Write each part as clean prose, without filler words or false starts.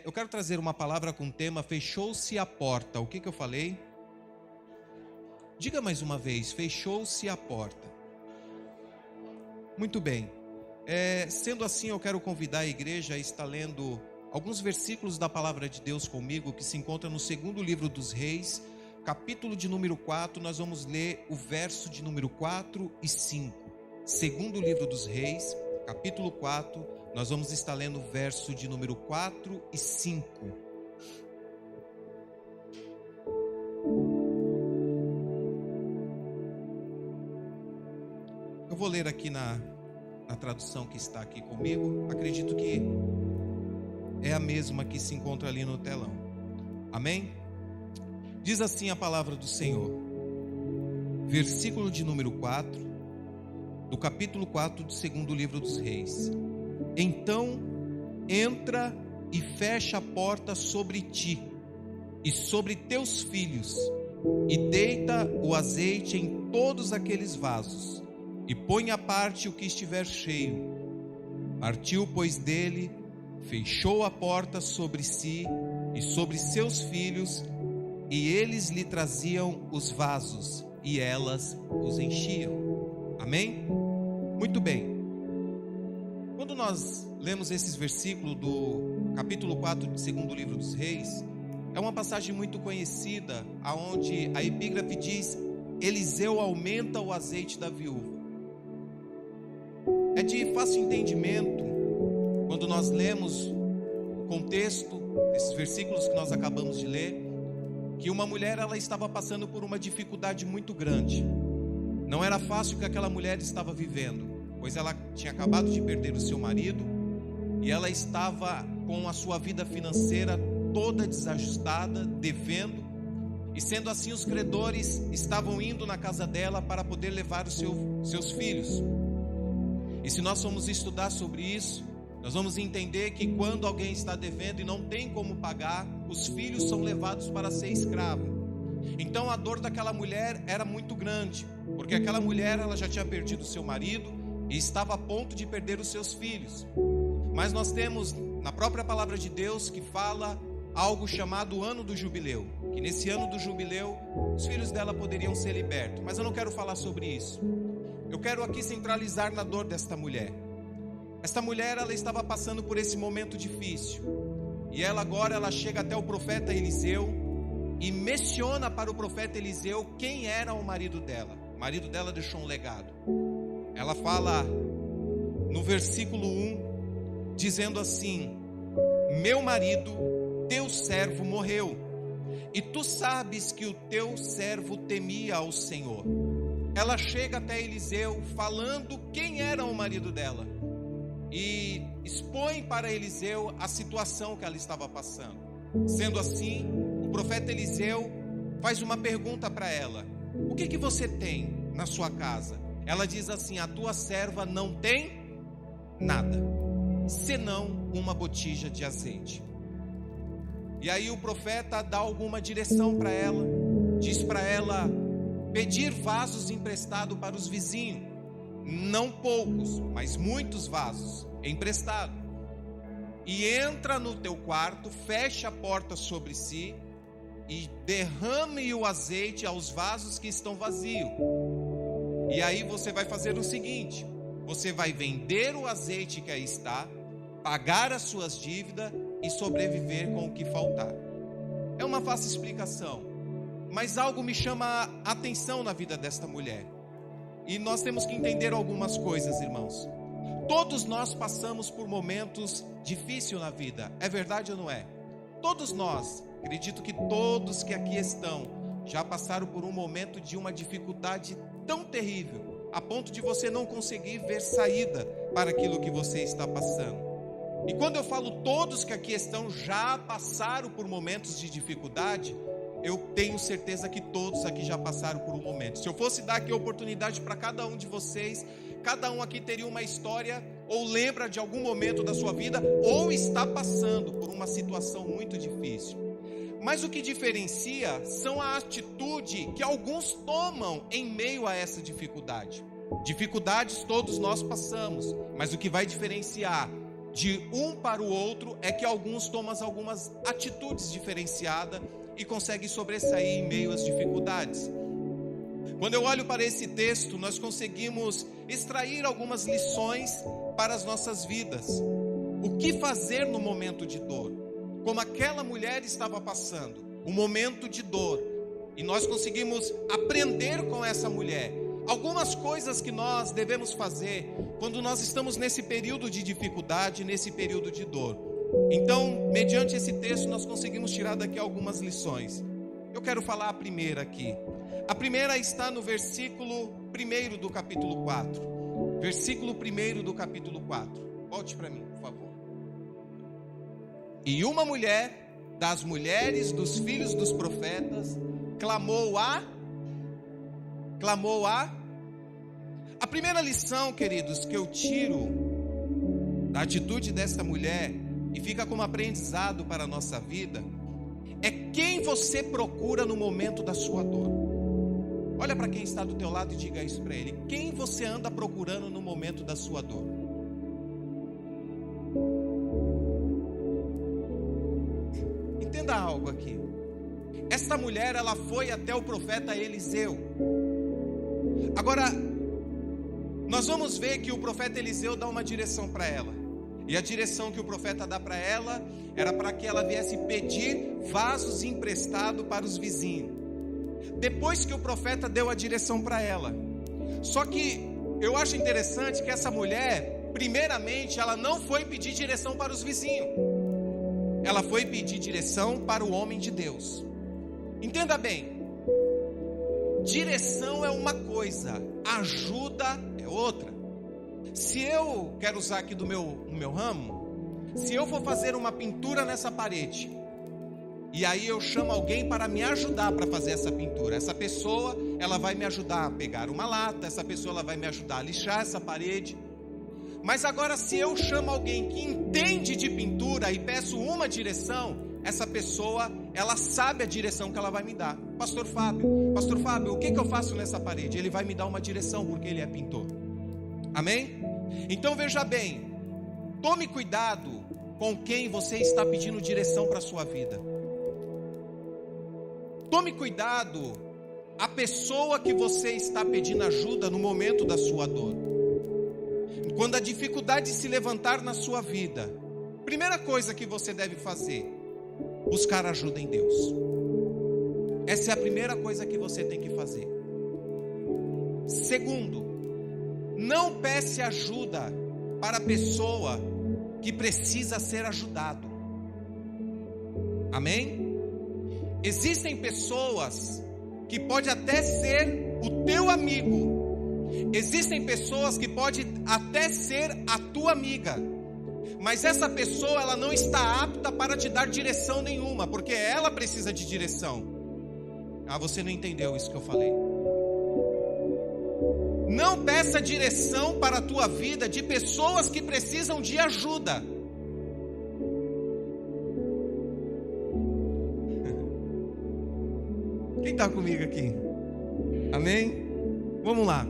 Eu quero trazer uma palavra com o tema fechou-se a porta. O que eu falei? Diga mais uma vez, fechou-se a porta. Muito bem. Sendo assim, eu quero convidar a igreja a estar lendo alguns versículos da palavra de Deus comigo, que se encontra no segundo livro dos Reis, capítulo de número 4, nós vamos ler o verso de número 4 e 5. Segundo livro dos Reis, capítulo 4, nós vamos estar lendo o verso de número 4 e 5. Eu vou ler aqui na tradução que está aqui comigo. Acredito que é a mesma que se encontra ali no telão. Amém? Diz assim a palavra do Senhor. Versículo de número 4, do capítulo 4 do segundo livro dos Reis. Então entra e fecha a porta sobre ti e sobre teus filhos, e deita o azeite em todos aqueles vasos, e põe à parte o que estiver cheio. Partiu, pois, dele, fechou a porta sobre si e sobre seus filhos, e eles lhe traziam os vasos, e elas os enchiam. Amém? Muito bem. Quando nós lemos esses versículos do capítulo 4 do segundo livro dos Reis, é uma passagem muito conhecida, aonde a epígrafe diz: Eliseu aumenta o azeite da viúva. É de fácil entendimento, quando nós lemos o contexto desses versículos que nós acabamos de ler, que uma mulher ela estava passando por uma dificuldade muito grande. Não era fácil o que aquela mulher estava vivendo, pois ela tinha acabado de perder o seu marido e ela estava com a sua vida financeira toda desajustada, devendo, e sendo assim os credores estavam indo na casa dela para poder levar os seus filhos. E se nós formos estudar sobre isso, nós vamos entender que quando alguém está devendo e não tem como pagar, os filhos são levados para ser escravo. Então a dor daquela mulher era muito grande, porque aquela mulher ela já tinha perdido o seu marido e estava a ponto de perder os seus filhos. Mas nós temos na própria palavra de Deus que fala algo chamado ano do jubileu, que nesse ano do jubileu os filhos dela poderiam ser libertos. Mas eu não quero falar sobre isso. Eu quero aqui centralizar na dor desta mulher. Esta mulher ela estava passando por esse momento difícil, e ela agora chega até o profeta Eliseu e menciona para o profeta Eliseu quem era o marido dela. O marido dela deixou um legado. Ela fala no versículo 1, dizendo assim: meu marido, teu servo, morreu, e tu sabes que o teu servo temia ao Senhor. Ela chega até Eliseu falando quem era o marido dela e expõe para Eliseu a situação que ela estava passando. Sendo assim, o profeta Eliseu faz uma pergunta para ela: o que você tem na sua casa? Ela diz assim: a tua serva não tem nada, senão uma botija de azeite. E aí o profeta dá alguma direção para ela, diz para ela pedir vasos emprestados para os vizinhos, não poucos, mas muitos vasos emprestados. E entra no teu quarto, fecha a porta sobre si e derrame o azeite aos vasos que estão vazios. E aí você vai fazer o seguinte: você vai vender o azeite que aí está, pagar as suas dívidas e sobreviver com o que faltar. É uma fácil explicação, mas algo me chama a atenção na vida desta mulher. E nós temos que entender algumas coisas, irmãos. Todos nós passamos por momentos difíceis na vida, é verdade ou não é? Todos nós, acredito que todos que aqui estão, já passaram por um momento de uma dificuldade tão terrível, a ponto de você não conseguir ver saída para aquilo que você está passando. E quando eu falo todos que aqui estão já passaram por momentos de dificuldade, eu tenho certeza que todos aqui já passaram por um momento. Se eu fosse dar aqui a oportunidade para cada um de vocês, cada um aqui teria uma história, ou lembra de algum momento da sua vida, ou está passando por uma situação muito difícil. Mas o que diferencia são a atitude que alguns tomam em meio a essa dificuldade. Dificuldades todos nós passamos, mas o que vai diferenciar de um para o outro é que alguns tomam algumas atitudes diferenciadas e conseguem sobressair em meio às dificuldades. Quando eu olho para esse texto, nós conseguimos extrair algumas lições para as nossas vidas. O que fazer no momento de dor? Como aquela mulher estava passando, um momento de dor, e nós conseguimos aprender com essa mulher algumas coisas que nós devemos fazer quando nós estamos nesse período de dificuldade, nesse período de dor. Então, mediante esse texto, nós conseguimos tirar daqui algumas lições. Eu quero falar a primeira aqui. A primeira está no versículo 1 do capítulo 4. Versículo 1 do capítulo 4. Volte para mim, por favor. E uma mulher das mulheres dos filhos dos profetas clamou a... A primeira lição, queridos, que eu tiro da atitude dessa mulher e fica como aprendizado para a nossa vida, é quem você procura no momento da sua dor. Olha para quem está do teu lado e diga isso para ele. Quem você anda procurando no momento da sua dor? Entenda algo aqui. Esta mulher, ela foi até o profeta Eliseu. Agora, nós vamos ver que o profeta Eliseu dá uma direção para ela. E a direção que o profeta dá para ela era para que ela viesse pedir vasos emprestados para os vizinhos. Depois que o profeta deu a direção para ela. Só que eu acho interessante que essa mulher, primeiramente, ela não foi pedir direção para os vizinhos. Ela foi pedir direção para o homem de Deus. Entenda bem. Direção é uma coisa, ajuda é outra. Se eu quero usar aqui do meu ramo, se eu for fazer uma pintura nessa parede, e aí eu chamo alguém para me ajudar para fazer essa pintura, essa pessoa, ela vai me ajudar a pegar uma lata, essa pessoa ela vai me ajudar a lixar essa parede. Mas agora, se eu chamo alguém que entende de pintura e peço uma direção, essa pessoa, ela sabe a direção que ela vai me dar. Pastor Fábio, o que eu faço nessa parede? Ele vai me dar uma direção porque ele é pintor. Amém? Então veja bem, tome cuidado com quem você está pedindo direção para a sua vida. Tome cuidado a pessoa que você está pedindo ajuda no momento da sua dor. Quando a dificuldade se levantar na sua vida, primeira coisa que você deve fazer, buscar ajuda em Deus. Essa é a primeira coisa que você tem que fazer. Segundo, não peça ajuda para a pessoa que precisa ser ajudado. Amém? Existem pessoas que pode até ser o teu amigo. Existem pessoas que pode até ser a tua amiga. Mas essa pessoa, ela não está apta para te dar direção nenhuma, porque ela precisa de direção. Ah, você não entendeu isso que eu falei. Não peça direção para a tua vida de pessoas que precisam de ajuda. Quem está comigo aqui? Amém? Vamos lá.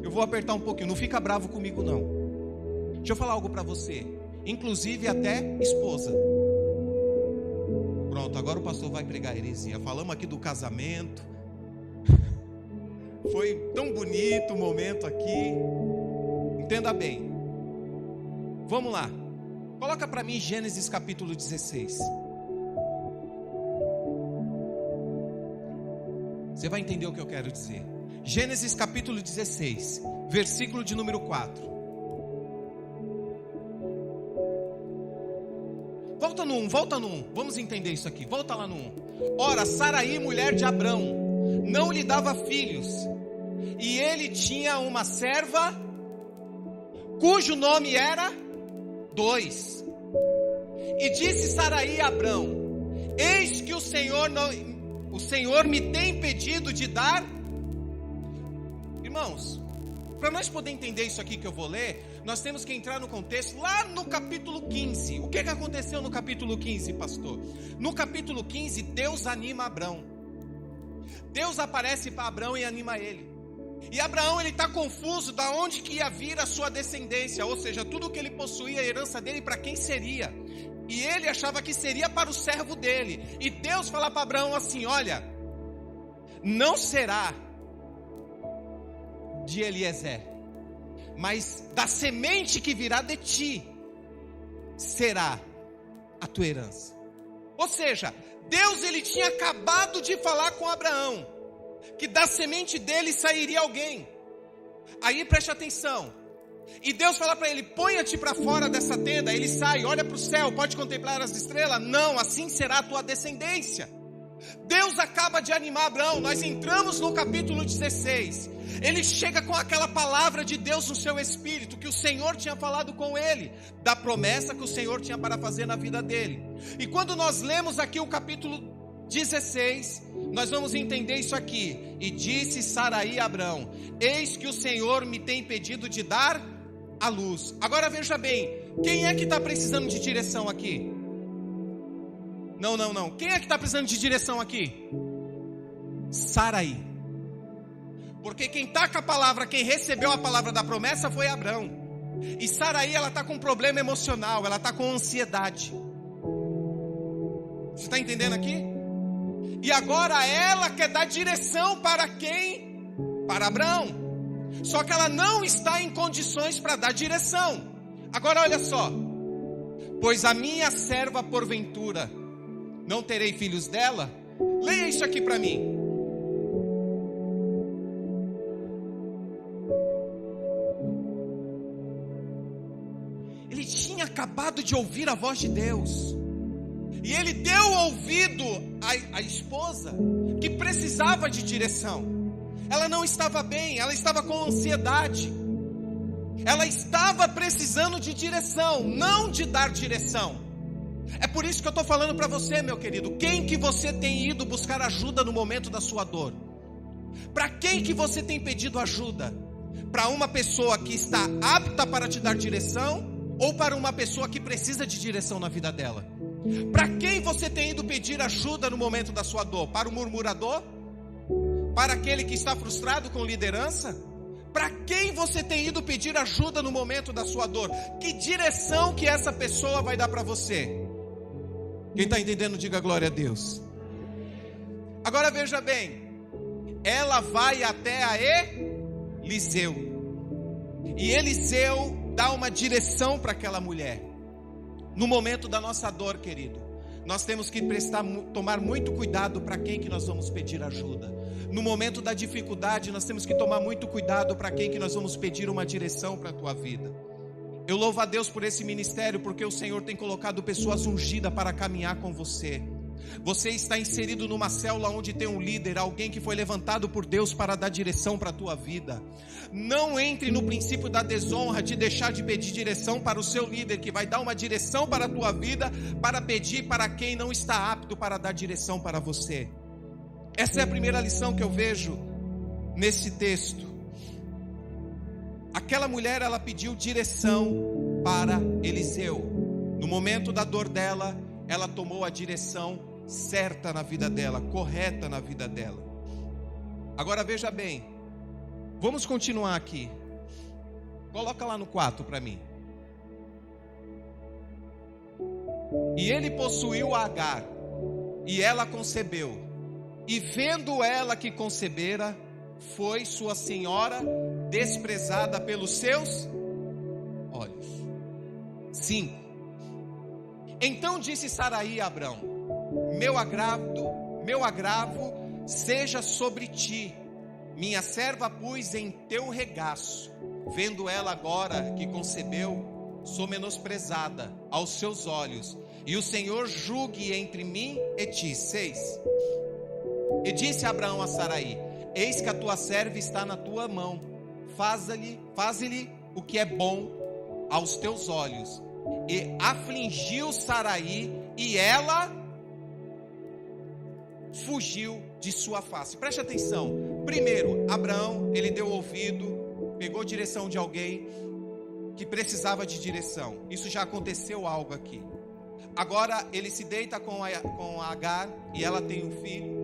Eu vou apertar um pouquinho, não fica bravo comigo não. Deixa eu falar algo para você. Inclusive até esposa. Pronto, agora o pastor vai pregar heresia. Falamos aqui do casamento. Foi tão bonito o momento aqui. Entenda bem. Vamos lá. Coloca para mim Gênesis capítulo 16. Você vai entender o que eu quero dizer. Gênesis capítulo 16, versículo de número 4. Volta no 1, vamos entender isso aqui. Volta lá no 1. Ora, Saraí, mulher de Abrão, não lhe dava filhos, e ele tinha uma serva, cujo nome era 2. E disse Saraí a Abrão: eis que o Senhor me tem impedido de dar. Irmãos, para nós poder entender isso aqui que eu vou ler, nós temos que entrar no contexto lá no capítulo 15. O que aconteceu no capítulo 15, pastor? No capítulo 15, Deus anima Abrão. Deus aparece para Abrão e anima ele. E Abraão, ele está confuso da onde que ia vir a sua descendência, ou seja, tudo que ele possuía, a herança dele, para quem seria. E ele achava que seria para o servo dele. E Deus fala para Abraão assim: olha, não será de Eliezer, mas da semente que virá de ti será a tua herança. Ou seja, Deus, ele tinha acabado de falar com Abraão que da semente dele sairia alguém. Aí preste atenção. E Deus fala para ele: ponha-te para fora dessa tenda. Ele sai, olha para o céu, pode contemplar as estrelas? Não, assim será a tua descendência. Deus acaba de animar Abraão. Nós entramos no capítulo 16. Ele chega com aquela palavra de Deus no seu espírito, que o Senhor tinha falado com ele, da promessa que o Senhor tinha para fazer na vida dele. E quando nós lemos aqui o capítulo 16, nós vamos entender isso aqui. E disse Sarai a Abraão: eis que o Senhor me tem impedido de dar a luz. Agora veja bem, quem é que está precisando de direção aqui? Não. Quem é que está precisando de direção aqui? Sarai. Porque quem está com a palavra, quem recebeu a palavra da promessa foi Abraão. E Sarai, ela está com um problema emocional, ela está com ansiedade. Você está entendendo aqui? E agora ela quer dar direção para quem? Para Abraão. Só que ela não está em condições para dar direção. Agora olha só: pois a minha serva porventura não terei filhos dela? Leia isso aqui para mim. Ele tinha acabado de ouvir a voz de Deus. E ele deu ouvido à esposa, que precisava de direção. Ela não estava bem, ela estava com ansiedade. Ela estava precisando de direção, não de dar direção. É por isso que eu estou falando para você, meu querido. Quem que você tem ido buscar ajuda no momento da sua dor? Para quem que você tem pedido ajuda? Para uma pessoa que está apta para te dar direção? Ou para uma pessoa que precisa de direção na vida dela? Para quem você tem ido pedir ajuda no momento da sua dor? Para o murmurador? Para aquele que está frustrado com liderança? Para quem você tem ido pedir ajuda no momento da sua dor? Que direção que essa pessoa vai dar para você? Quem está entendendo, diga glória a Deus. Agora veja bem, ela vai até a Eliseu. E Eliseu dá uma direção para aquela mulher. No momento da nossa dor, querido, nós temos que tomar muito cuidado para quem que nós vamos pedir ajuda. No momento da dificuldade, nós temos que tomar muito cuidado para quem que nós vamos pedir uma direção para a tua vida. Eu louvo a Deus por esse ministério, porque o Senhor tem colocado pessoas ungidas para caminhar com você. Você está inserido numa célula onde tem um líder, alguém que foi levantado por Deus para dar direção para a tua vida. Não entre no princípio da desonra, de deixar de pedir direção para o seu líder, que vai dar uma direção para a tua vida, para pedir para quem não está apto para dar direção para você. Essa é a primeira lição que eu vejo nesse texto. Aquela mulher, ela pediu direção para Eliseu. No momento da dor dela, ela tomou a direção certa na vida dela, correta na vida dela. Agora veja bem, vamos continuar aqui. Coloca lá no 4 para mim. E ele possuiu a Agar, e ela concebeu. E vendo ela que concebera, foi sua senhora desprezada pelos seus olhos. 5. Então disse Sarai a Abrão: meu agravo seja sobre ti, minha serva pus em teu regaço. Vendo ela agora que concebeu, sou menosprezada aos seus olhos, e o Senhor julgue entre mim e ti. 6. E disse Abraão a Sarai: eis que a tua serva está na tua mão, faze-lhe o que é bom aos teus olhos. E afligiu Sarai, e ela fugiu de sua face. Preste atenção. Primeiro, Abraão, ele deu ouvido, pegou direção de alguém que precisava de direção. Isso já aconteceu algo aqui. Agora ele se deita com a Agar, e ela tem um filho.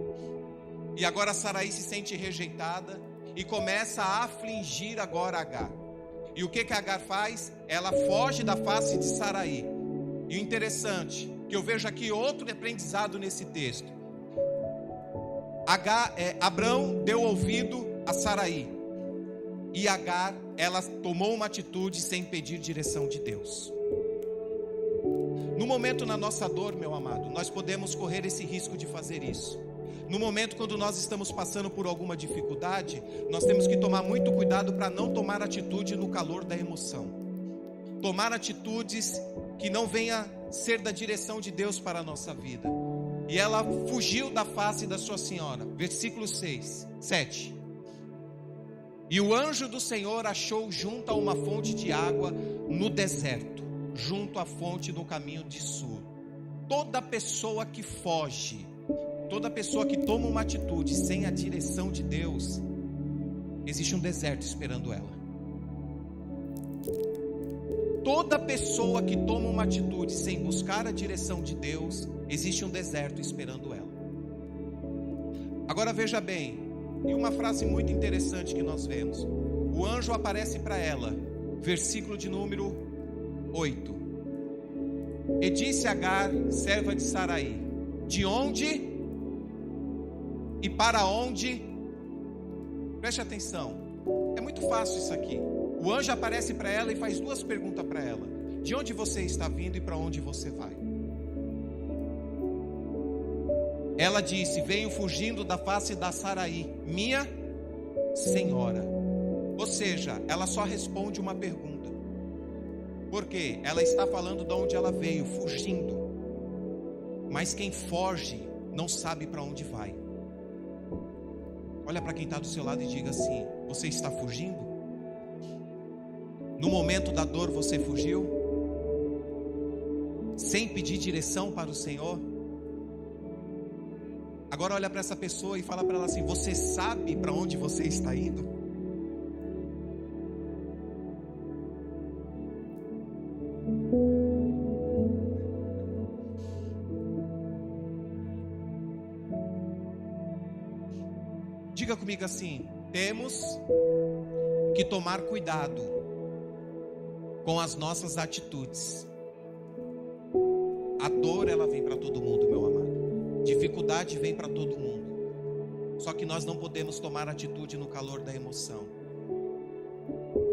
E agora Sarai se sente rejeitada. e começa a afligir agora Agar. E o que Agar faz? Ela foge da face de Saraí. E o interessante, que eu vejo aqui outro aprendizado nesse texto. Abrão deu ouvido a Saraí. E Agar, ela tomou uma atitude sem pedir direção de Deus. No momento na nossa dor, meu amado, nós podemos correr esse risco de fazer isso. No momento quando nós estamos passando por alguma dificuldade, nós temos que tomar muito cuidado para não tomar atitude no calor da emoção. Tomar atitudes que não venha ser da direção de Deus para a nossa vida. E ela fugiu da face da sua senhora. Versículo 7. E o anjo do Senhor achou junto a uma fonte de água no deserto, junto à fonte do caminho de Sur. Toda pessoa que foge, toda pessoa que toma uma atitude sem a direção de Deus, existe um deserto esperando ela. Toda pessoa que toma uma atitude sem buscar a direção de Deus, existe um deserto esperando ela. Agora veja bem, e uma frase muito interessante que nós vemos. O anjo aparece para ela, versículo de número 8. E disse Agar, serva de Saraí: de onde e para onde? Preste atenção, é muito fácil isso aqui. O anjo aparece para ela e faz duas perguntas para ela: de onde você está vindo e para onde você vai? Ela disse: venho fugindo da face da Saraí, minha senhora. Ou seja, ela só responde uma pergunta. Por quê? Ela está falando de onde ela veio, fugindo. Mas quem foge não sabe para onde vai. Olha para quem está do seu lado e diga assim: você está fugindo? No momento da dor você fugiu? Sem pedir direção para o Senhor? Agora olha para essa pessoa e fala para ela assim: você sabe para onde você está indo? Diga comigo assim: temos que tomar cuidado com as nossas atitudes. A dor, ela vem para todo mundo, meu amado. Dificuldade vem para todo mundo. Só que nós não podemos tomar atitude no calor da emoção.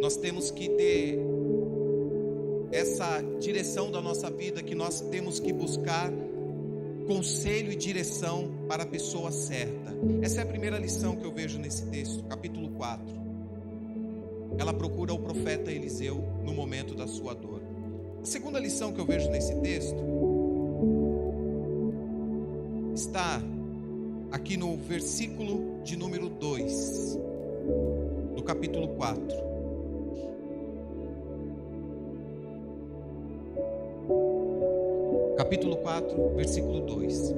Nós temos que ter essa direção da nossa vida, que nós temos que buscar conselho e direção para a pessoa certa. Essa é a primeira lição que eu vejo nesse texto, capítulo 4. Ela procura o profeta Eliseu no momento da sua dor. A segunda lição que eu vejo nesse texto está aqui no versículo de número 2 do capítulo 4. Capítulo 4, versículo 2.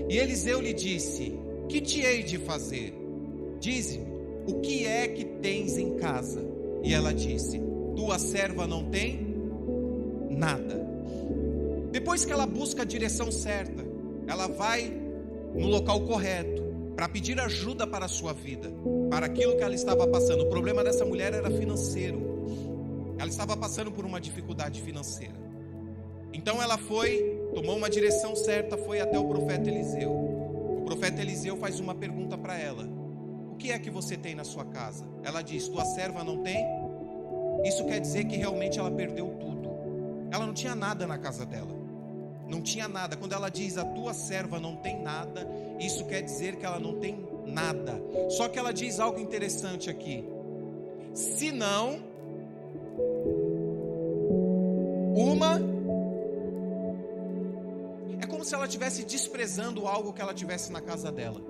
E Eliseu lhe disse: que te hei de fazer? Dize-me, o que é que tens em casa? E ela disse: tua serva não tem nada. Depois que ela busca a direção certa, ela vai no local correto para pedir ajuda para a sua vida, para aquilo que ela estava passando. O problema dessa mulher era financeiro. Ela estava passando por uma dificuldade financeira. Então ela foi, tomou uma direção certa, foi até o profeta Eliseu. O profeta Eliseu faz uma pergunta para ela: o que é que você tem na sua casa? Ela diz: tua serva não tem? Isso quer dizer que realmente ela perdeu tudo. Ela não tinha nada na casa dela. Não tinha nada. Quando ela diz: a tua serva não tem nada, isso quer dizer que ela não tem nada. Só que ela diz algo interessante aqui: se não uma. É como se ela estivesse desprezando algo que ela tivesse na casa dela.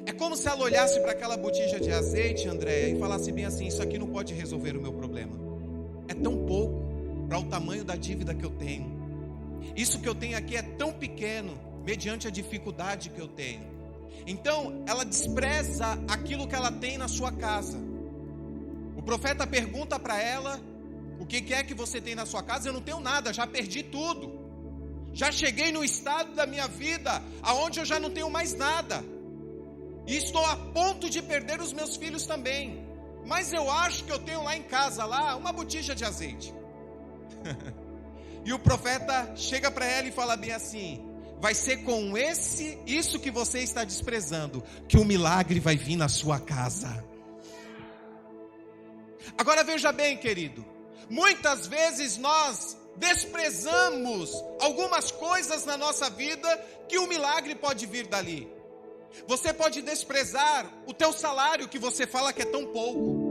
É como se ela olhasse para aquela botija de azeite, Andréia, e falasse bem assim: isso aqui não pode resolver o meu problema. É tão pouco para o tamanho da dívida que eu tenho. Isso que eu tenho aqui é tão pequeno, mediante a dificuldade que eu tenho. Então, ela despreza aquilo que ela tem na sua casa. O profeta pergunta para ela: o que é que você tem na sua casa? Eu não tenho nada, já perdi tudo. Já cheguei no estado da minha vida aonde eu já não tenho mais nada. E estou a ponto de perder os meus filhos também. Mas eu acho que eu tenho lá em casa, uma botija de azeite. E o profeta chega para ela e fala bem assim: vai ser com isso que você está desprezando, que o milagre vai vir na sua casa. Agora veja bem, querido, muitas vezes nós desprezamos algumas coisas na nossa vida, que o milagre pode vir dali. Você pode desprezar o teu salário, que você fala que é tão pouco,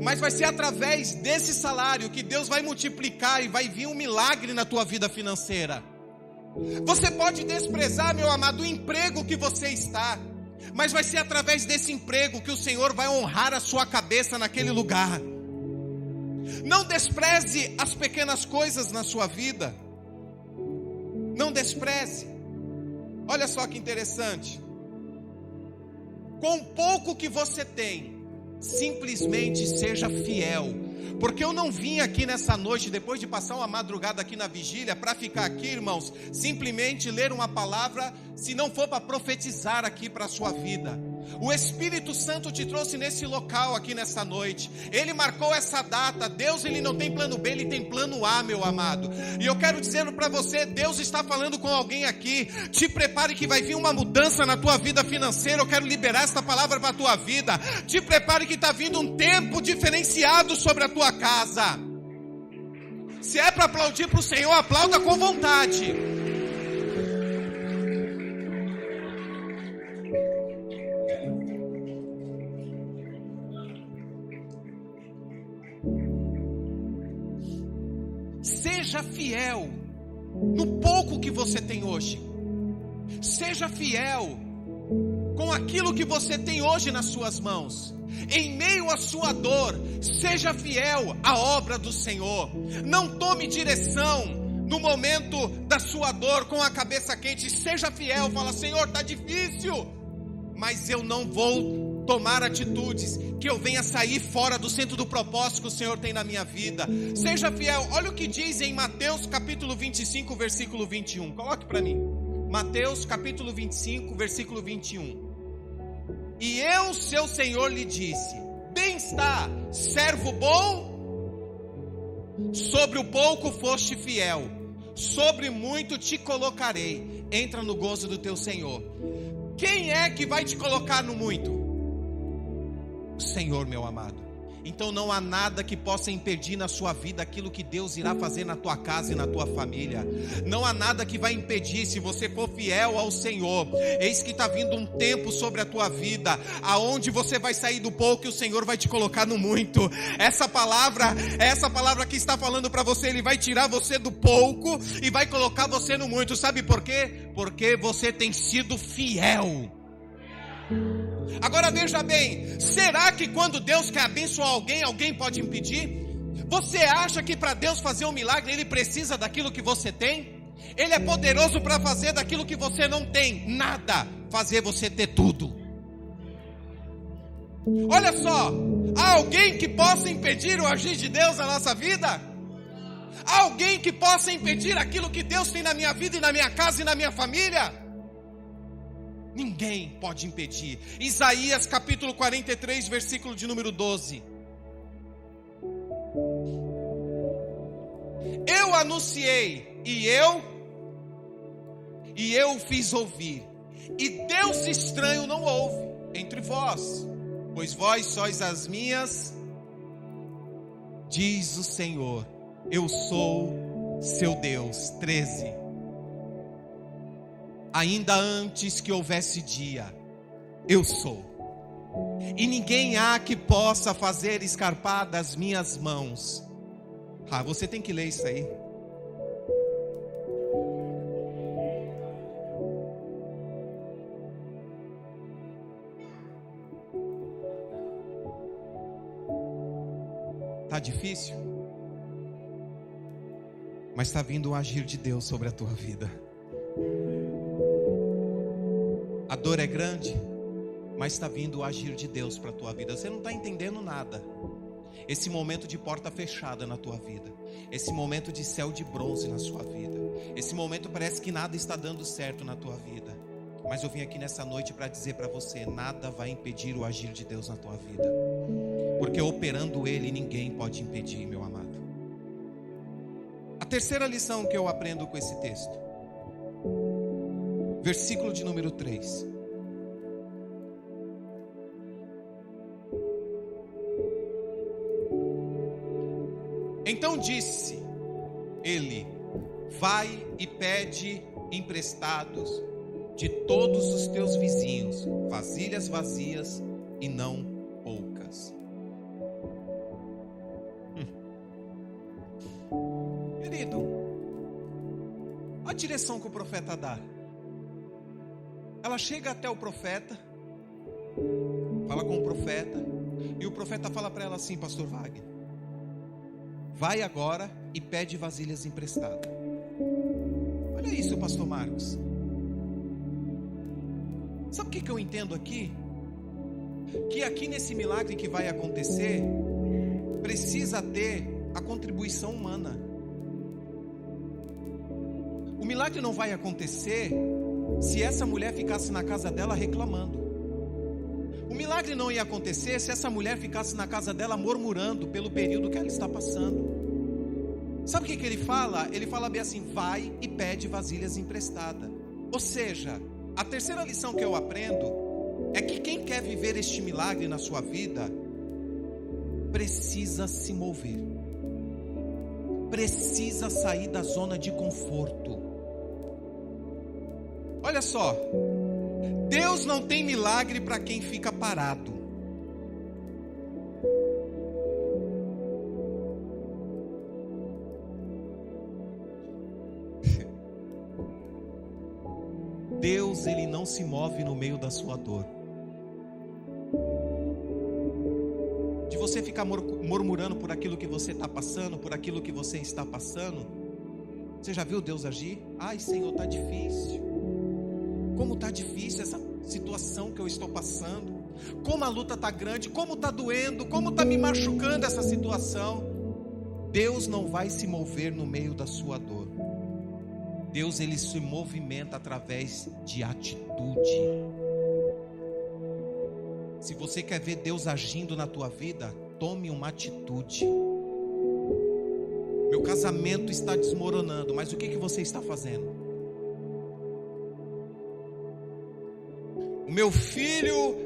mas vai ser através desse salário que Deus vai multiplicar e vai vir um milagre na tua vida financeira. Você pode desprezar, meu amado, o emprego que você está, mas vai ser através desse emprego que o Senhor vai honrar a sua cabeça naquele lugar. Não despreze as pequenas coisas na sua vida. Não despreze. Olha só que interessante. Com pouco que você tem, simplesmente seja fiel. Porque eu não vim aqui nessa noite, depois de passar uma madrugada aqui na vigília, para ficar aqui, irmãos, simplesmente ler uma palavra, se não for para profetizar aqui para a sua vida. O Espírito Santo te trouxe nesse local aqui nessa noite. Ele marcou essa data. Deus, ele não tem plano B, ele tem plano A, meu amado. E eu quero dizer para você, Deus está falando com alguém aqui. Te prepare que vai vir uma mudança na tua vida financeira. Eu quero liberar esta palavra para a tua vida. Te prepare que está vindo um tempo diferenciado sobre a tua casa. Se é para aplaudir para o Senhor, aplauda com vontade. Seja fiel no pouco que você tem hoje. Seja fiel com aquilo que você tem hoje nas suas mãos. Em meio à sua dor, seja fiel à obra do Senhor. Não tome direção no momento da sua dor com a cabeça quente. Seja fiel, fala: Senhor, está difícil, mas eu não vou tomar atitudes que eu venha sair fora do centro do propósito que o Senhor tem na minha vida. Seja fiel. Olha o que diz em Mateus capítulo 25, versículo 21. Coloque para mim. Mateus capítulo 25, versículo 21. E eu, seu Senhor, lhe disse: bem está, servo bom, sobre o pouco foste fiel, sobre muito te colocarei, entra no gozo do teu Senhor. Quem é que vai te colocar no muito? O Senhor, meu amado. Então não há nada que possa impedir na sua vida aquilo que Deus irá fazer na tua casa e na tua família. Não há nada que vai impedir, se você for fiel ao Senhor. Eis que está vindo um tempo sobre a tua vida, aonde você vai sair do pouco e o Senhor vai te colocar no muito. Essa palavra que está falando para você, Ele vai tirar você do pouco e vai colocar você no muito. Sabe por quê? Porque você tem sido fiel. Agora veja bem, será que quando Deus quer abençoar alguém, alguém pode impedir? Você acha que para Deus fazer um milagre, Ele precisa daquilo que você tem? Ele é poderoso para fazer daquilo que você não tem nada, fazer você ter tudo. Olha só, há alguém que possa impedir o agir de Deus na nossa vida? Há alguém que possa impedir aquilo que Deus tem na minha vida e na minha casa e na minha família? Ninguém pode impedir. Isaías capítulo 43, versículo de número 12. Eu anunciei e eu fiz ouvir, e Deus estranho não houve entre vós, pois vós sois as minhas, diz o Senhor, eu sou seu Deus. 13. Ainda antes que houvesse dia, eu sou, e ninguém há que possa fazer escapar das minhas mãos. Você tem que ler isso aí. Tá difícil? Mas está vindo um agir de Deus sobre a tua vida. A dor é grande, mas está vindo o agir de Deus para a tua vida. Você não está entendendo nada. Esse momento de porta fechada na tua vida, esse momento de céu de bronze na sua vida, esse momento parece que nada está dando certo na tua vida, Mas eu vim aqui nessa noite para dizer para você: nada vai impedir o agir de Deus na tua vida, porque operando Ele, ninguém pode impedir, meu amado. A terceira lição que eu aprendo com esse texto, versículo de número 3. Então disse ele: vai e pede emprestados de todos os teus vizinhos vasilhas vazias e não poucas. Querido, a direção que o profeta dá, ela chega até o profeta, fala com o profeta, e o profeta fala para ela assim: pastor Wagner, vai agora e pede vasilhas emprestadas. Olha isso, pastor Marcos. Sabe o que eu entendo aqui? Que aqui nesse milagre que vai acontecer, precisa ter a contribuição humana. O milagre não vai acontecer se essa mulher ficasse na casa dela reclamando. O milagre não ia acontecer se essa mulher ficasse na casa dela murmurando pelo período que ela está passando. Sabe o que ele fala? Ele fala bem assim: vai e pede vasilhas emprestadas. Ou seja, a terceira lição que eu aprendo é que quem quer viver este milagre na sua vida precisa se mover, precisa sair da zona de conforto. Olha só, Deus não tem milagre para quem fica parado. Deus, Ele não se move no meio da sua dor. De você ficar murmurando por aquilo que você está passando, por aquilo que você está passando. Você já viu Deus agir? Ai, Senhor, está difícil. Como está difícil essa situação que eu estou passando. Como a luta está grande, como está doendo, como está me machucando essa situação. Deus não vai se mover no meio da sua dor. Deus, Ele se movimenta através de atitude. Se você quer ver Deus agindo na tua vida, tome uma atitude. Meu casamento está desmoronando, mas o que você está fazendo? O meu filho,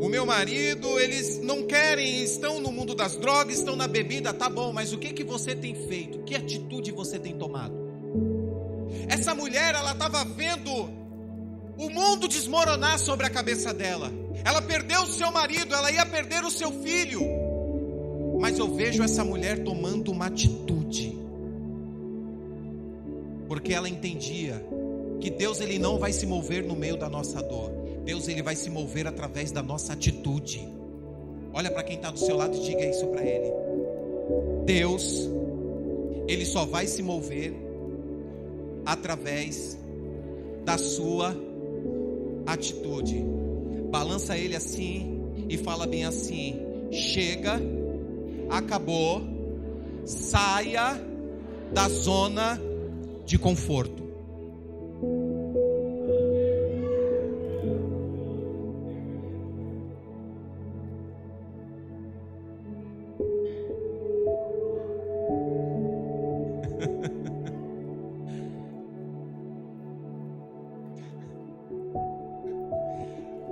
o meu marido, eles não querem, estão no mundo das drogas, estão na bebida, tá bom, mas o que você tem feito? Que atitude você tem tomado? Essa mulher, ela estava vendo o mundo desmoronar sobre a cabeça dela. Ela perdeu o seu marido, ela ia perder o seu filho. Mas eu vejo essa mulher tomando uma atitude, porque ela entendia que Deus, Ele não vai se mover no meio da nossa dor. Deus, Ele vai se mover através da nossa atitude. Olha para quem está do seu lado e diga isso para ele. Deus, Ele só vai se mover através da sua atitude. Balança ele assim e fala bem assim: chega, acabou, saia da zona de conforto.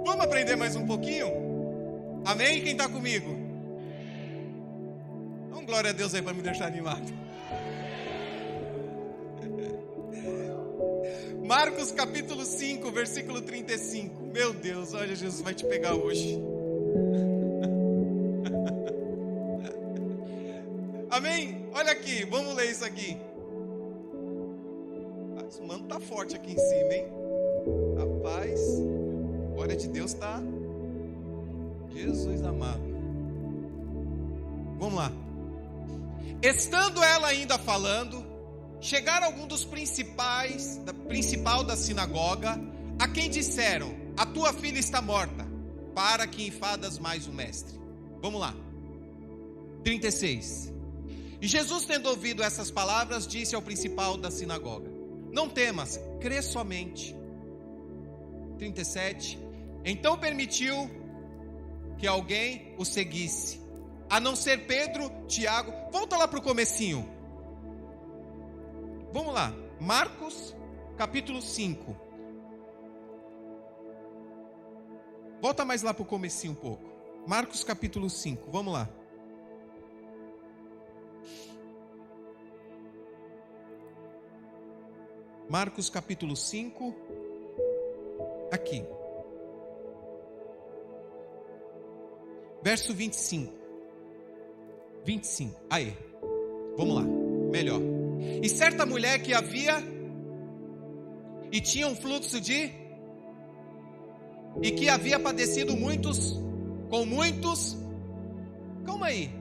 Vamos aprender mais um pouquinho? Amém? Quem está comigo? Então, glória a Deus aí para me deixar animado. Marcos capítulo 5, versículo 35. Meu Deus, olha, Jesus vai te pegar hoje. Amém? Olha aqui, vamos ler isso aqui. Esse mano tá forte aqui em cima, hein? Rapaz, a glória de Deus tá. Jesus amado. Vamos lá. Estando ela ainda falando, chegaram alguns dos principal da sinagoga, a quem disseram: a tua filha está morta, para que enfadas mais o mestre. Vamos lá. 36. E Jesus, tendo ouvido essas palavras, disse ao principal da sinagoga: não temas, crê somente. 37. Então permitiu que alguém o seguisse, a não ser Pedro, Tiago. Volta lá para o comecinho. Vamos lá. Marcos, capítulo 5. Volta mais lá para o comecinho um pouco. Marcos, capítulo 5. Vamos lá. Marcos, capítulo 5. Aqui. Verso 25. 25. Aí. Vamos lá. Melhor. E certa mulher que havia e tinha um fluxo de e que havia padecido com muitos. Calma aí.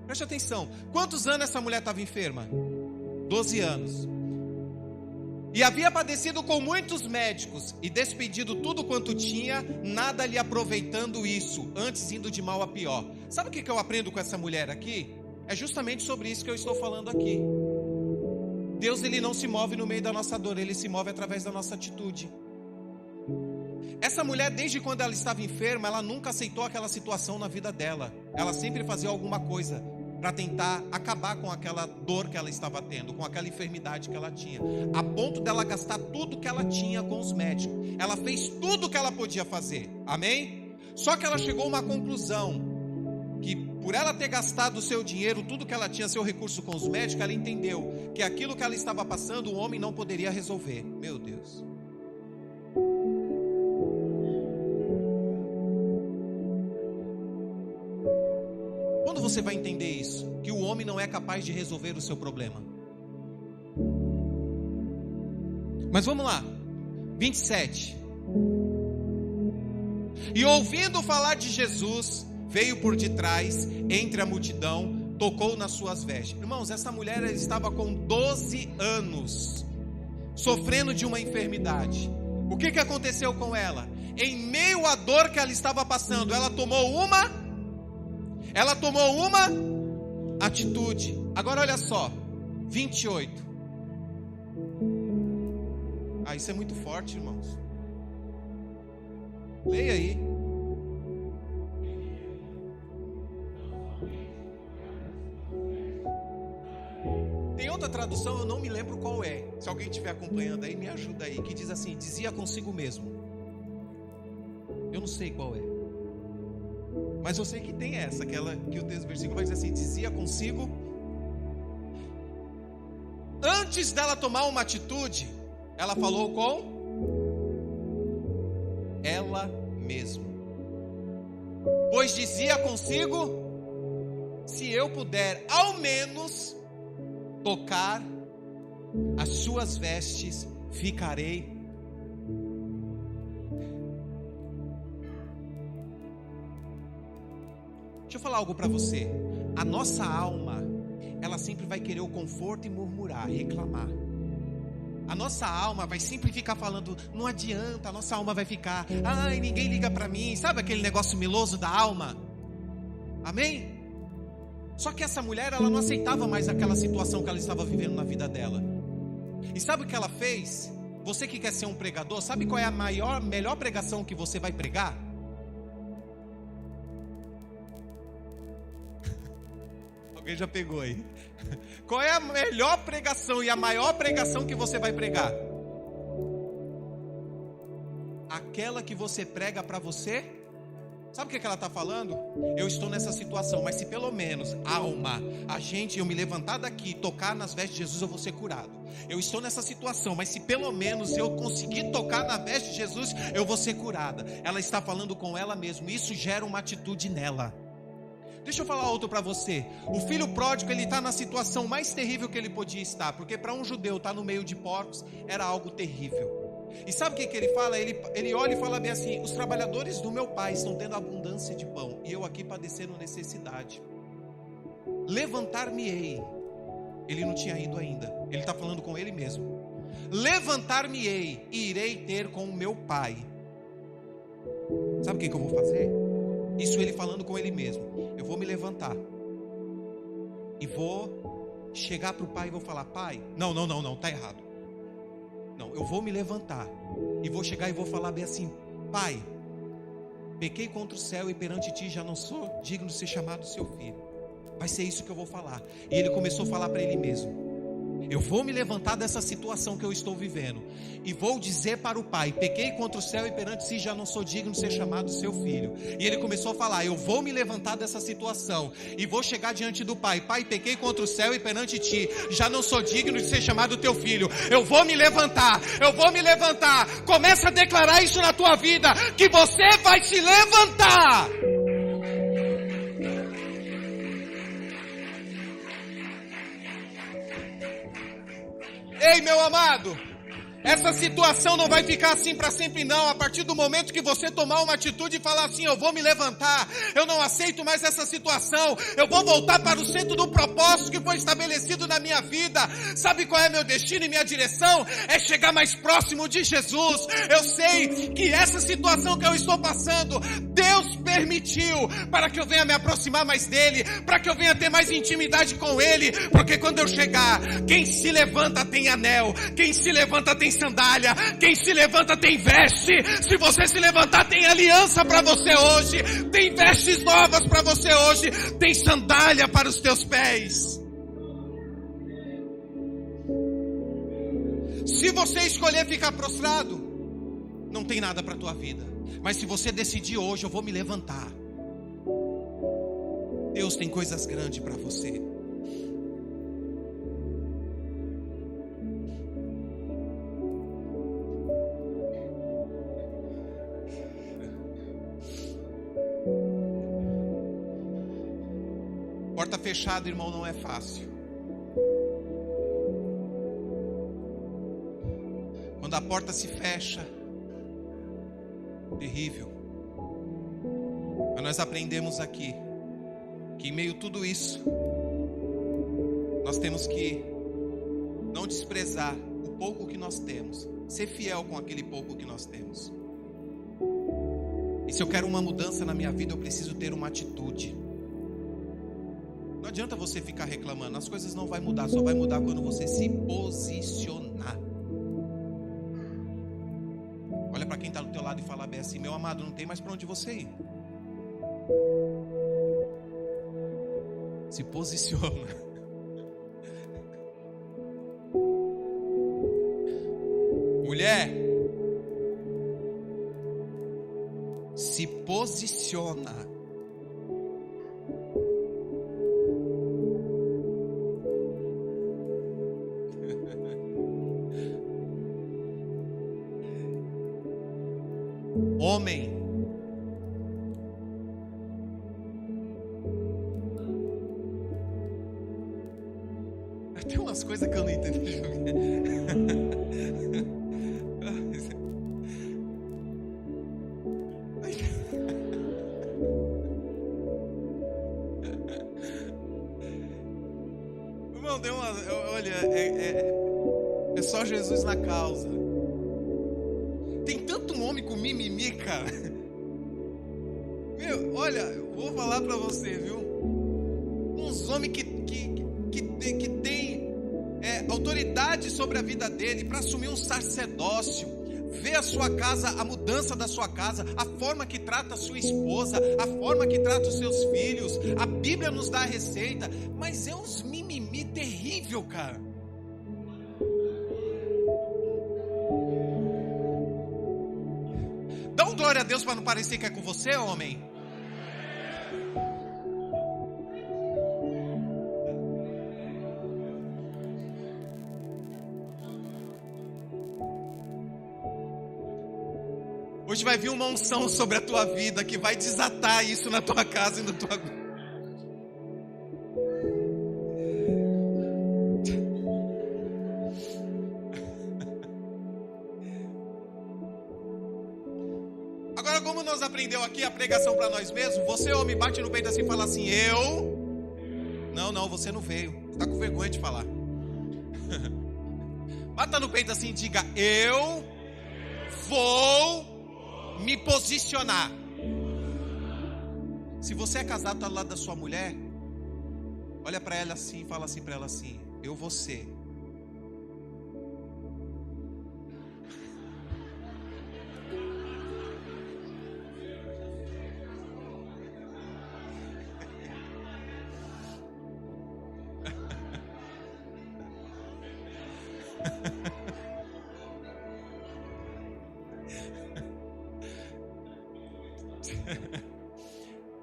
Preste atenção. Quantos anos essa mulher estava enferma? 12 anos. E havia padecido com muitos médicos e despedido tudo quanto tinha, nada lhe aproveitando isso, antes indo de mal a pior. Sabe o que eu aprendo com essa mulher aqui? É justamente sobre isso que eu estou falando aqui. Deus, ele não se move no meio da nossa dor, ele se move através da nossa atitude. Essa mulher, desde quando ela estava enferma, ela nunca aceitou aquela situação na vida dela. Ela sempre fazia alguma coisa para tentar acabar com aquela dor que ela estava tendo, com aquela enfermidade que ela tinha, a ponto dela gastar tudo que ela tinha com os médicos. Ela fez tudo que ela podia fazer, amém? Só que ela chegou a uma conclusão, que por ela ter gastado o seu dinheiro, tudo que ela tinha, seu recurso com os médicos, ela entendeu que aquilo que ela estava passando, o homem não poderia resolver. Meu Deus. Quando você vai entender isso? Que o homem não é capaz de resolver o seu problema. Mas vamos lá. 27. E ouvindo falar de Jesus, veio por detrás, entre a multidão, tocou nas suas vestes. Irmãos, essa mulher estava com 12 anos, sofrendo de uma enfermidade. O que aconteceu com ela? Em meio à dor que ela estava passando, ela tomou uma atitude. Agora olha só, 28. Isso é muito forte, irmãos. Leia aí. Tem outra tradução, eu não me lembro qual é. Se alguém estiver acompanhando aí, me ajuda aí. Que diz assim, dizia consigo mesmo. Eu não sei qual é. Mas eu sei que tem essa, aquela que o texto versículo vai dizer assim, dizia consigo. Antes dela tomar uma atitude, ela falou com ela mesma. Pois dizia consigo, se eu puder ao menos tocar as suas vestes, ficarei. Deixa eu falar algo para você. A nossa alma, ela sempre vai querer o conforto e murmurar, reclamar. A nossa alma vai sempre ficar falando, não adianta. A nossa alma vai ficar, ai, ninguém liga para mim. Sabe aquele negócio meloso da alma? Amém? Só que essa mulher, ela não aceitava mais aquela situação que ela estava vivendo na vida dela. E sabe o que ela fez? Você que quer ser um pregador, sabe qual é a melhor pregação que você vai pregar? Alguém já pegou aí? Qual é a melhor pregação e a maior pregação que você vai pregar? Aquela que você prega para você. Sabe o que ela está falando? Eu estou nessa situação, mas se pelo menos alma, eu me levantar daqui, tocar nas vestes de Jesus, eu vou ser curado. Eu estou nessa situação, mas se pelo menos eu conseguir tocar na veste de Jesus, eu vou ser curada. Ela está falando com ela mesma. Isso gera uma atitude nela. Deixa eu falar outro para você. O filho pródigo, ele está na situação mais terrível que ele podia estar, porque para um judeu estar no meio de porcos era algo terrível. E sabe o que ele fala? Ele olha e fala bem assim, os trabalhadores do meu pai estão tendo abundância de pão, e eu aqui padecendo necessidade. Levantar-me-ei. Ele não tinha ido ainda, ele está falando com ele mesmo. Levantar-me-ei e irei ter com o meu pai. Sabe o que eu vou fazer? Isso ele falando com ele mesmo. Eu vou me levantar e vou chegar para o pai e vou falar, pai, não, está errado. Não, eu vou me levantar e vou chegar e vou falar bem assim: Pai, pequei contra o céu e perante ti já não sou digno de ser chamado seu filho. Vai ser isso que eu vou falar. E ele começou a falar para ele mesmo: eu vou me levantar dessa situação que eu estou vivendo e vou dizer para o pai: pequei contra o céu e perante si já não sou digno de ser chamado seu filho. E ele começou a falar: eu vou me levantar dessa situação e vou chegar diante do pai: Pai, pequei contra o céu e perante ti já não sou digno de ser chamado teu filho. Eu vou me levantar, eu vou me levantar. Começa a declarar isso na tua vida, que você vai se levantar. Ei, meu amado, essa situação não vai ficar assim para sempre não. A partir do momento que você tomar uma atitude e falar assim: eu vou me levantar, eu não aceito mais essa situação, eu vou voltar para o centro do propósito que foi estabelecido na minha vida. Sabe qual é meu destino e minha direção? É chegar mais próximo de Jesus. Eu sei que essa situação que eu estou passando, Deus permitiu para que eu venha me aproximar mais dele, para que eu venha ter mais intimidade com ele, porque quando eu chegar, quem se levanta tem anel, quem se levanta tem sandália, quem se levanta tem veste. Se você se levantar, tem aliança para você hoje, tem vestes novas para você hoje, tem sandália para os teus pés. Se você escolher ficar prostrado, não tem nada para a tua vida. Mas se você decidir hoje: eu vou me levantar, Deus tem coisas grandes para você. Porta fechada, irmão, não é fácil. Quando a porta se fecha, terrível. Mas nós aprendemos aqui que em meio a tudo isso, nós temos que não desprezar o pouco que nós temos, ser fiel com aquele pouco que nós temos. E se eu quero uma mudança na minha vida, eu preciso ter uma atitude. Não adianta você ficar reclamando, as coisas não vão mudar, só vai mudar quando você se posicionar. Olha para quem está do teu lado e fala bem assim: meu amado, não tem mais para onde você ir. Se posiciona. Mulher, se posiciona. Homem, tem umas coisas que eu não entendo. Irmão, deu uma. Olha, é só Jesus na causa. Tem tanto homem com mimimi, cara. Meu, olha, eu vou falar pra você, viu? Uns homens que tem autoridade sobre a vida dele para assumir um sacerdócio, ver a sua casa, a mudança da sua casa, a forma que trata a sua esposa, a forma que trata os seus filhos. A Bíblia nos dá a receita, mas é uns mimimi terrível, cara. Dá um glória a Deus para não parecer que é com você, homem. Hoje vai vir uma unção sobre a tua vida que vai desatar isso na tua casa e na tua... Agora, como nós aprendeu aqui a pregação para nós mesmos, você, homem, bate no peito assim e fala assim: eu... Não, você não veio. Está com vergonha de falar. Bata no peito assim e diga: eu vou me posicionar. Se você é casado, está do lado da sua mulher, olha para ela assim e fala assim para ela assim: eu vou ser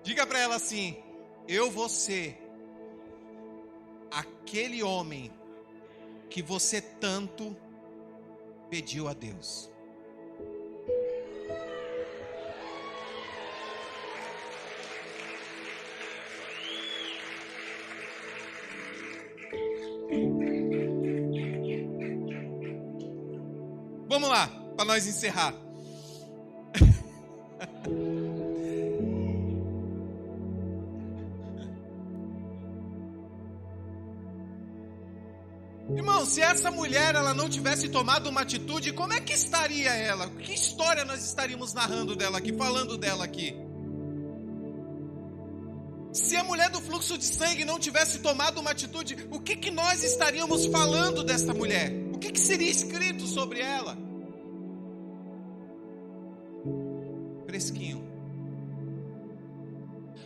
Diga para ela assim: eu vou ser aquele homem que você tanto pediu a Deus. Vamos lá, para nós encerrar. Irmão, se essa mulher ela não tivesse tomado uma atitude, como é que estaria ela? Que história nós estaríamos narrando dela aqui, falando dela aqui? Se a mulher do fluxo de sangue não tivesse tomado uma atitude, o que nós estaríamos falando dessa mulher? O que seria escrito sobre ela? Fresquinho.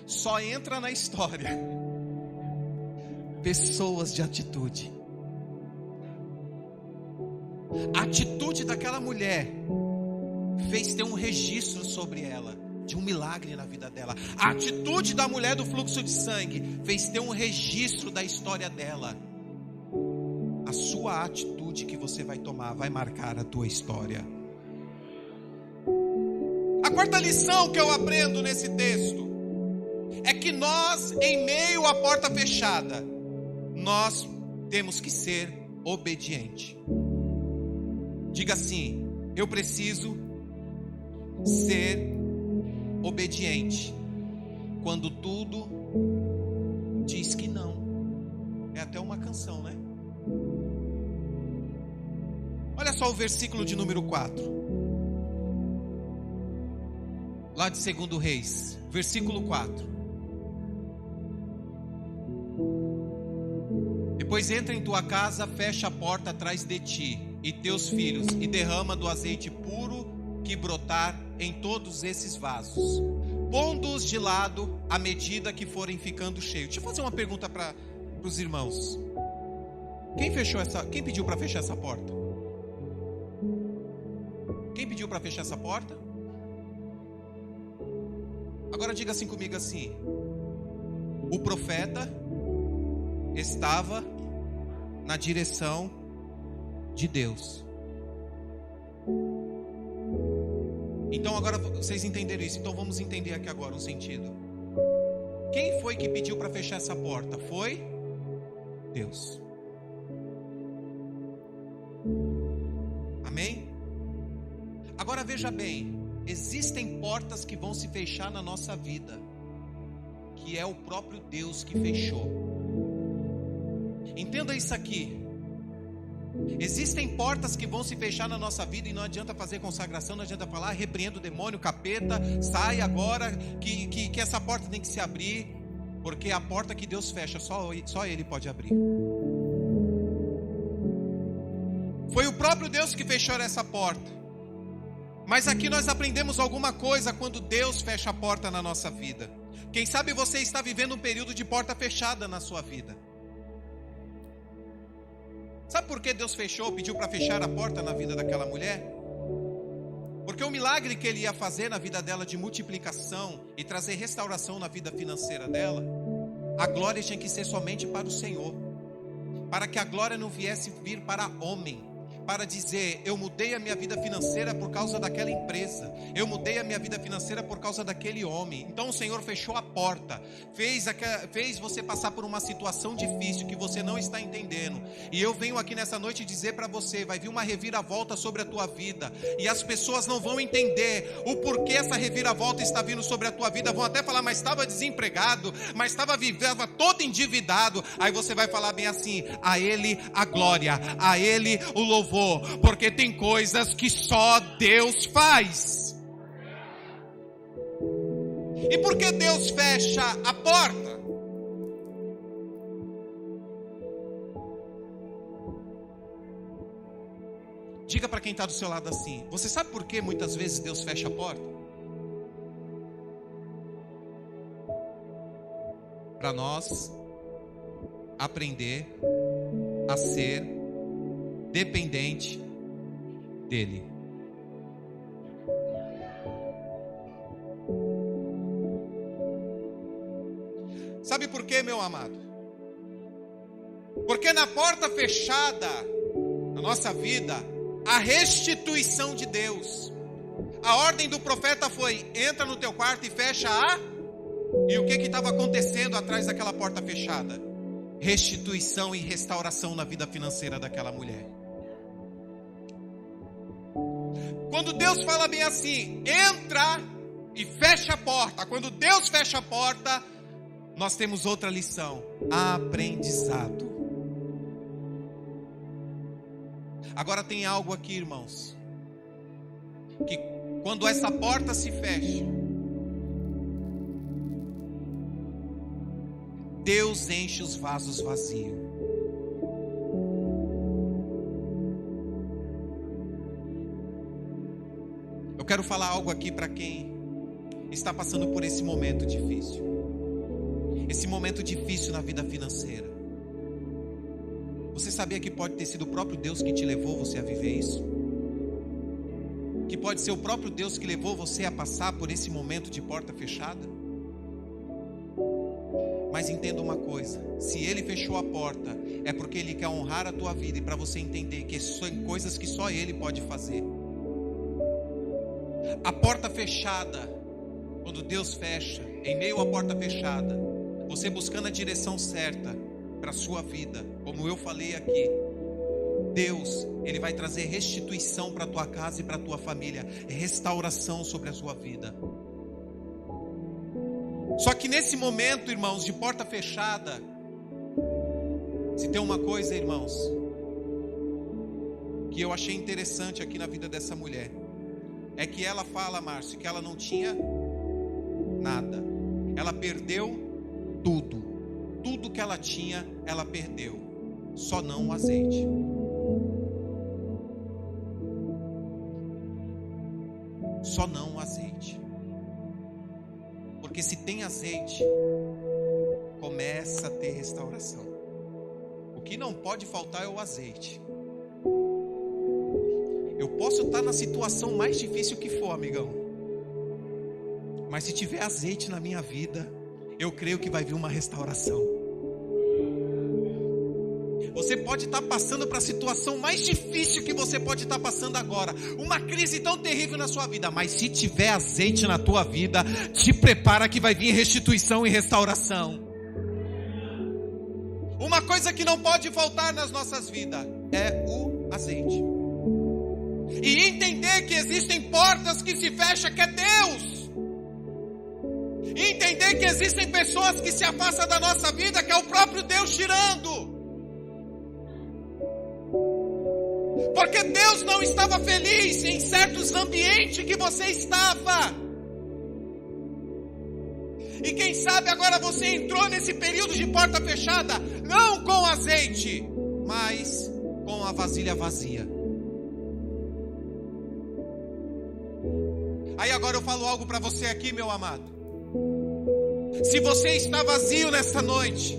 Só entra na história pessoas de atitude. A atitude daquela mulher fez ter um registro sobre ela, de um milagre na vida dela. A atitude da mulher do fluxo de sangue fez ter um registro da história dela. A sua atitude que você vai tomar vai marcar a tua história. A quarta lição que eu aprendo nesse texto é que nós, em meio à porta fechada, nós temos que ser obedientes. Diga assim: eu preciso ser obediente quando tudo diz que não. É até uma canção, né? Olha só o versículo de número 4. Lá de 2 Reis, versículo 4. Depois entra em tua casa, fecha a porta atrás de ti e teus filhos, e derrama do azeite puro que brotar em todos esses vasos, pondo-os de lado à medida que forem ficando cheios. Deixa eu fazer uma pergunta para os irmãos. Quem pediu para fechar essa porta? Quem pediu para fechar essa porta? Agora diga assim comigo assim: o profeta estava na direção de Deus. Então agora vocês entenderam isso. Então vamos entender aqui agora um sentido. Quem foi que pediu para fechar essa porta? Foi Deus. Amém? Agora veja bem, existem portas que vão se fechar na nossa vida, que é o próprio Deus que fechou. Entenda isso aqui. Existem portas que vão se fechar na nossa vida e não adianta fazer consagração, não adianta falar, repreenda o demônio, capeta, sai agora, que essa porta tem que se abrir, porque a porta que Deus fecha, só Ele pode abrir. Foi o próprio Deus que fechou essa porta. Mas aqui nós aprendemos alguma coisa quando Deus fecha a porta na nossa vida. Quem sabe você está vivendo um período de porta fechada na sua vida. Sabe por que Deus pediu para fechar a porta na vida daquela mulher? Porque o milagre que Ele ia fazer na vida dela de multiplicação e trazer restauração na vida financeira dela, a glória tinha que ser somente para o Senhor. Para que a glória não viesse vir para homem. Para dizer, eu mudei a minha vida financeira por causa daquela empresa, eu mudei a minha vida financeira por causa daquele homem. Então o Senhor fechou a porta, fez você passar por uma situação difícil que você não está entendendo. E eu venho aqui nessa noite dizer para você, vai vir uma reviravolta sobre a tua vida, e as pessoas não vão entender o porquê essa reviravolta está vindo sobre a tua vida. Vão até falar, mas estava desempregado, mas estava todo endividado. Aí você vai falar bem assim, a Ele a glória, a Ele o louvor, porque tem coisas que só Deus faz. E por que Deus fecha a porta? Diga para quem está do seu lado assim, você sabe por que muitas vezes Deus fecha a porta? Para nós aprender a ser dependente dele. meu amado? Porque na porta fechada, na nossa vida, a restituição de Deus. A ordem do profeta foi: entra no teu quarto e fecha a... E o que estava acontecendo atrás daquela porta fechada? Restituição e restauração na vida financeira daquela mulher. Quando Deus fala bem assim, entra e fecha a porta. Quando Deus fecha a porta, nós temos outra lição: aprendizado. Agora tem algo aqui, irmãos, que quando essa porta se fecha, Deus enche os vasos vazios. Eu quero falar algo aqui para quem está passando por esse momento difícil. Esse momento difícil na vida financeira. Você sabia que pode ter sido o próprio Deus que te levou você a viver isso? Que pode ser o próprio Deus que levou você a passar por esse momento de porta fechada? Mas entenda uma coisa: se Ele fechou a porta, é porque Ele quer honrar a tua vida, e para você entender que são coisas que só Ele pode fazer. A porta fechada, quando Deus fecha, em meio à porta fechada, você buscando a direção certa para a sua vida, como eu falei aqui, Deus, Ele vai trazer restituição para a tua casa e para a tua família, restauração sobre a sua vida. Só que nesse momento, irmãos, de porta fechada, se tem uma coisa, irmãos, que eu achei interessante aqui na vida dessa mulher, é que ela fala, Márcio, que ela não tinha nada. Ela perdeu tudo. Tudo que ela tinha, ela perdeu. Só não o azeite. Só não o azeite. Porque se tem azeite, começa a ter restauração. O que não pode faltar é o azeite. Eu posso estar na situação mais difícil que for, amigão, mas se tiver azeite na minha vida, eu creio que vai vir uma restauração. Você pode estar passando para a situação mais difícil que você pode estar passando agora, uma crise tão terrível na sua vida, mas se tiver azeite na tua vida, te prepara que vai vir restituição e restauração. Uma coisa que não pode faltar nas nossas vidas é o azeite. E entender que existem portas que se fecham, que é Deus. E entender que existem pessoas que se afastam da nossa vida, que é o próprio Deus tirando. Porque Deus não estava feliz em certos ambientes que você estava. E quem sabe agora você entrou nesse período de porta fechada, não com azeite, mas com a vasilha vazia. Aí agora eu falo algo para você aqui, meu amado. Se você está vazio nesta noite,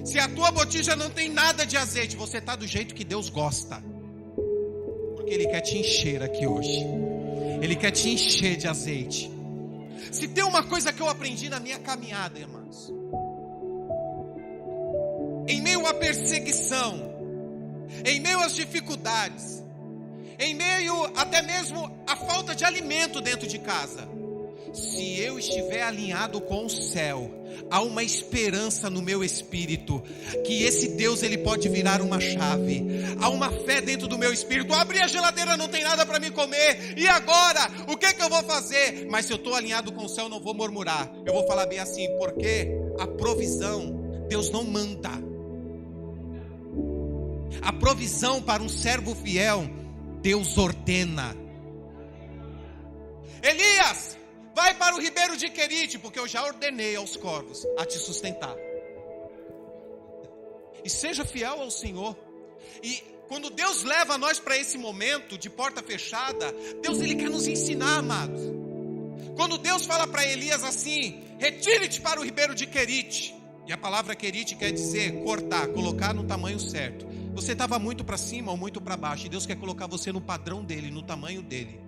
se a tua botija não tem nada de azeite, você está do jeito que Deus gosta. Porque Ele quer te encher aqui hoje. Ele quer te encher de azeite. Se tem uma coisa que eu aprendi na minha caminhada, irmãos, em meio à perseguição, em meio às dificuldades, em meio até mesmo à falta de alimento dentro de casa, se eu estiver alinhado com o céu, há uma esperança no meu espírito, que esse Deus ele pode virar uma chave. Há uma fé dentro do meu espírito. Abri a geladeira, não tem nada para me comer, e agora? O que eu vou fazer? Mas se eu estou alinhado com o céu, não vou murmurar. Eu vou falar bem assim, porque a provisão, Deus não manda. A provisão para um servo fiel, Deus ordena. Elias, vai para o ribeiro de Querite, porque eu já ordenei aos corvos a te sustentar. E seja fiel ao Senhor. E quando Deus leva nós para esse momento de porta fechada, Deus ele quer nos ensinar, amados. Quando Deus fala para Elias assim, retire-te para o ribeiro de Querite, e a palavra Querite quer dizer cortar, colocar no tamanho certo. Você estava muito para cima ou muito para baixo, e Deus quer colocar você no padrão dele, no tamanho dele.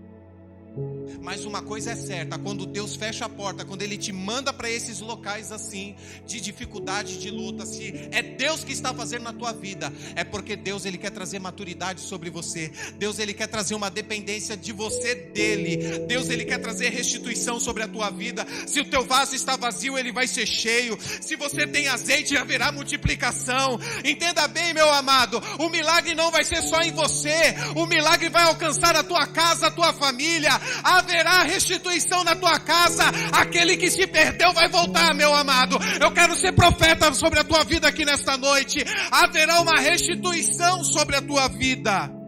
Mas uma coisa é certa, quando Deus fecha a porta, quando Ele te manda para esses locais assim, de dificuldade, de luta, se é Deus que está fazendo na tua vida, é porque Deus, Ele quer trazer maturidade sobre você. Deus, Ele quer trazer uma dependência de você dEle. Deus, Ele quer trazer restituição sobre a tua vida. Se o teu vaso está vazio, ele vai ser cheio. Se você tem azeite, haverá multiplicação. Entenda bem, meu amado, o milagre não vai ser só em você, o milagre vai alcançar a tua casa, a tua família. Haverá restituição na tua casa. Aquele que se perdeu vai voltar, meu amado. Eu quero ser profeta sobre a tua vida aqui nesta noite. Haverá uma restituição sobre a tua vida.